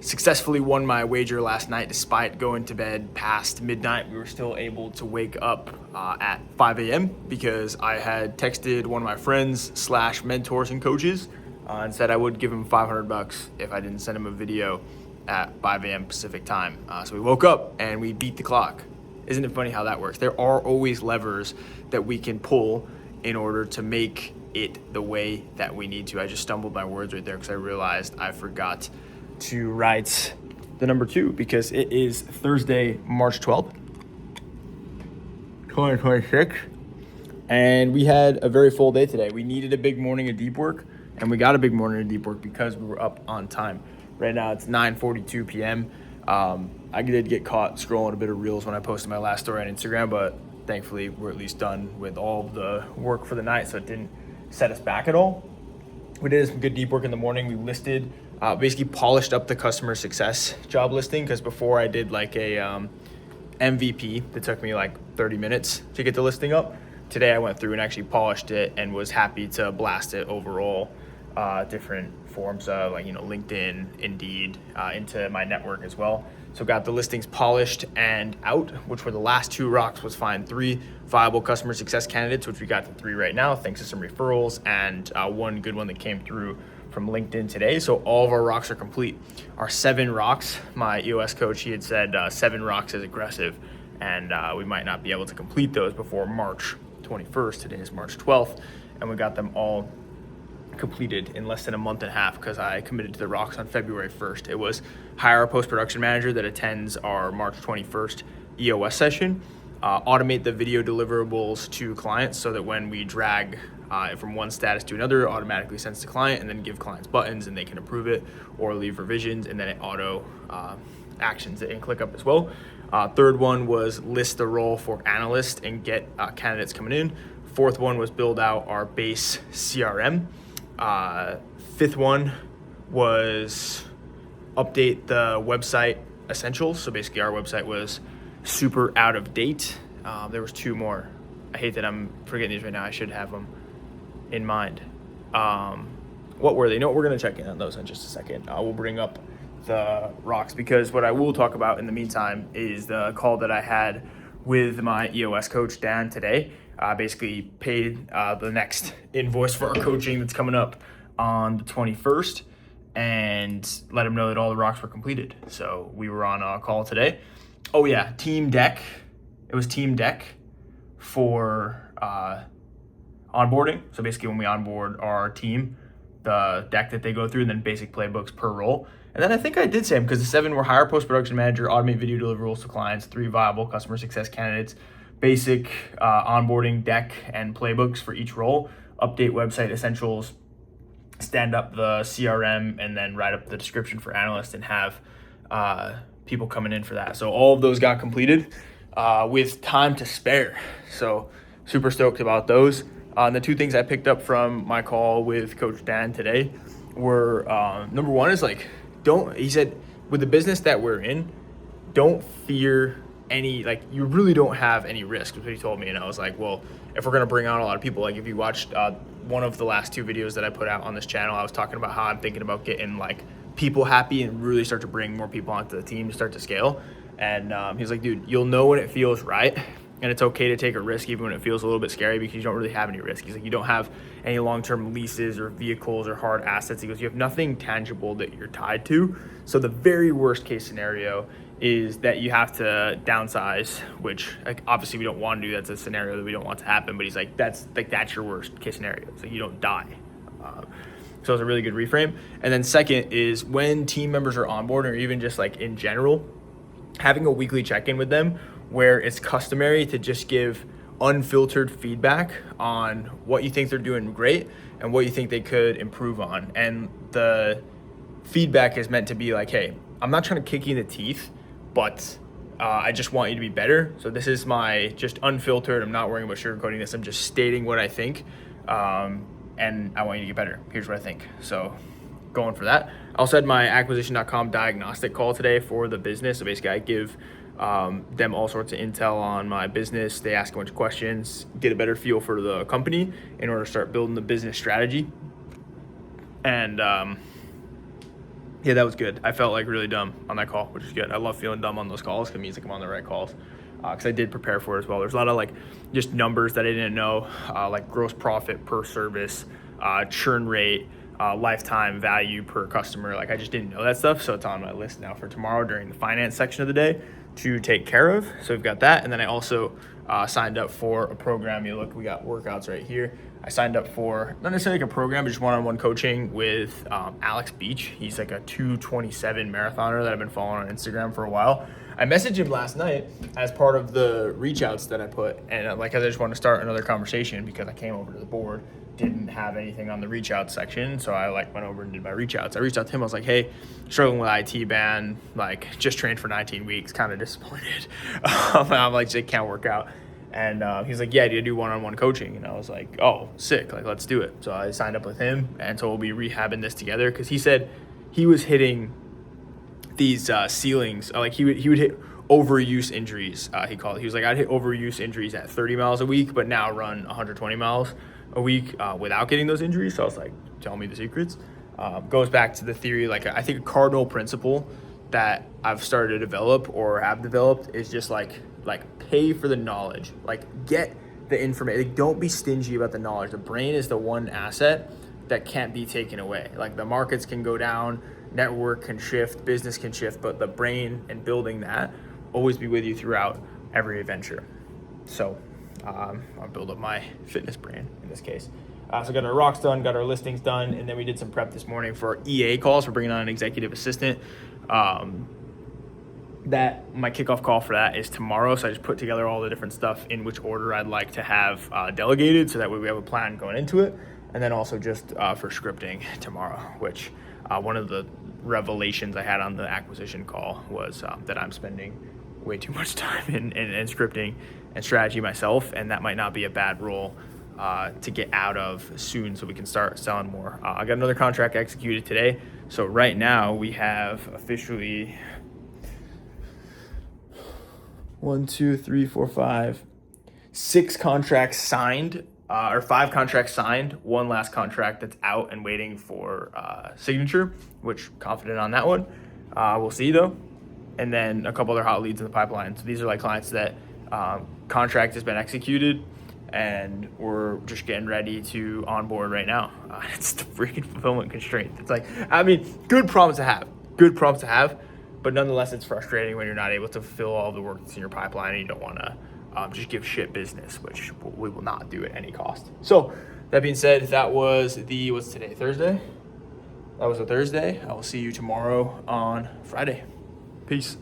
successfully won my wager last night. Despite going to bed past midnight, we were still able to wake up at 5 a.m. because I had texted one of my friends / mentors and coaches and said I would give him $500 if I didn't send him a video at 5 a.m. Pacific time. So we woke up and we beat the clock. Isn't it funny how that works? There are always levers that we can pull in order to make it the way that we need to. I just stumbled my words right there because I realized I forgot to write the number 2 because it is Thursday, March 12th, 2026. And we had a very full day today. We needed a big morning of deep work, and we got a big morning of deep work because we were up on time. Right now it's 9:42 p.m. I did get caught scrolling a bit of reels when I posted my last story on Instagram, but thankfully we're at least done with all of the work for the night, so it didn't set us back at all. We did some good deep work in the morning. We listed, basically polished up the customer success job listing, because before I did like a MVP that took me like 30 minutes to get the listing up. Today I went through and actually polished it and was happy to blast it overall, different forms of like, LinkedIn, Indeed, into my network as well. So got the listings polished and out, which were the last 2 rocks, was find 3 viable customer success candidates, which we got to 3 right now, thanks to some referrals and 1 good one that came through from LinkedIn today. So all of our rocks are complete. Our 7 rocks, my EOS coach, he had said 7 rocks is aggressive, and we might not be able to complete those before March 21st. Today is March 12th, and we got them all completed in less than a month and a half because I committed to the rocks on February 1st. It was hire a post-production manager that attends our March 21st EOS session, automate the video deliverables to clients so that when we drag from one status to another, it automatically sends to client, and then give clients buttons and they can approve it or leave revisions, and then it auto actions it and click up as well. Third one was list the role for analyst and get candidates coming in. Fourth one was build out our base CRM. Fifth one was update the website essentials. So basically our website was super out of date. There was 2 more. I hate that I'm forgetting these right now. I should have them in mind. What were they? No, we're going to check in on those in just a second. We'll bring up the rocks, because what I will talk about in the meantime is the call that I had with my EOS coach, Dan, today. Basically paid the next invoice for our coaching that's coming up on the 21st, and let him know that all the rocks were completed. So we were on a call today. Oh yeah, Team Deck. It was Team Deck for onboarding. So basically when we onboard our team, the deck that they go through, and then basic playbooks per role. And then I think I did say them, because the 7 were hire post-production manager, automate video deliverables to clients, 3 viable customer success candidates, basic onboarding deck and playbooks for each role, update website essentials, stand up the CRM, and then write up the description for analysts and have people coming in for that. So all of those got completed with time to spare. So super stoked about those. The 2 things I picked up from my call with Coach Dan today were, number 1 is he said, with the business that we're in, don't fear any, you really don't have any risk, was what he told me. And I was like, well, if we're going to bring on a lot of people, if you watched one of the last 2 videos that I put out on this channel, I was talking about how I'm thinking about getting people happy and really start to bring more people onto the team to start to scale. And he's like, dude, you'll know when it feels right, and it's okay to take a risk even when it feels a little bit scary, because you don't really have any risk. He's like, you don't have any long-term leases or vehicles or hard assets. He goes, you have nothing tangible that you're tied to. So the very worst case scenario is that you have to downsize, which obviously we don't want to do. That's a scenario that we don't want to happen. But he's like, that's your worst case scenario. So you don't die. So it's a really good reframe. And then second is when team members are on board, or even just in general, having a weekly check-in with them where it's customary to just give unfiltered feedback on what you think they're doing great and what you think they could improve on. And the feedback is meant to be hey, I'm not trying to kick you in the teeth, but I just want you to be better. So this is my just unfiltered, I'm not worrying about sugarcoating this, I'm just stating what I think, and I want you to get better. Here's what I think. So going for that. I also had my acquisition.com diagnostic call today for the business. So basically I give them all sorts of intel on my business. They ask a bunch of questions, get a better feel for the company in order to start building the business strategy. And Yeah, that was good. I felt like really dumb on that call, which is good. I love feeling dumb on those calls. It means like I'm on the right calls, because I did prepare for it as well. There's a lot of like just numbers that I didn't know, like gross profit per service, churn rate, lifetime value per customer. Like I just didn't know that stuff, so it's on my list now for tomorrow during the finance section of the day to take care of. So we've got that, and then I also signed up for a program. You look, we got workouts right here. I signed up for not necessarily like a program, but just one-on-one coaching with Alex Beach. He's like a 2:27 marathoner that I've been following on Instagram for a while. I messaged him last night as part of the reach outs that I put, and like I just want to start another conversation because I came over to the board, didn't have anything on the reach out section, so I like went over and did my reach outs. I reached out to him. I was like, hey, struggling with IT ban, like just trained for 19 weeks, kind of disappointed. I'm like, it can't work out. And he's like, yeah, do you do one-on-one coaching? And I was like, oh, sick, like let's do it. So I signed up with him, and so we'll be rehabbing this together, because he said he was hitting these ceilings, like he would hit overuse injuries. He called it. He was like, I'd hit overuse injuries at 30 miles a week, but now run 120 miles a week without getting those injuries. So I was like, tell me the secrets. Goes back to the theory, like I think a cardinal principle that I've started to develop or have developed is just like pay for the knowledge, like get the information. Like, don't be stingy about the knowledge. The brain is the one asset that can't be taken away. Like the markets can go down, network can shift, business can shift, but the brain and building that always be with you throughout every adventure. So I'll build up my fitness brand in this case. So got our rocks done, got our listings done, and then we did some prep this morning for our EA calls. We're bringing on an executive assistant. That my kickoff call for that is tomorrow. So I just put together all the different stuff in which order I'd like to have delegated, so that way we have a plan going into it. And then also just for scripting tomorrow, which one of the revelations I had on the acquisition call was that I'm spending way too much time in scripting and strategy myself, and that might not be a bad role to get out of soon, so we can start selling more. I got another contract executed today. So right now we have officially 6 contracts signed, or 5 contracts signed, 1 last contract that's out and waiting for signature, which confident on that one. We'll see though. And then a couple other hot leads in the pipeline. So these are like clients that contract has been executed and we're just getting ready to onboard right now. It's the freaking fulfillment constraint. It's like, I mean, good problems to have, but nonetheless, it's frustrating when you're not able to fulfill all the work that's in your pipeline and you don't want to just give shit business, which we will not do at any cost. So that being said, that was what's today, Thursday? That was a Thursday. I will see you tomorrow on Friday. Peace.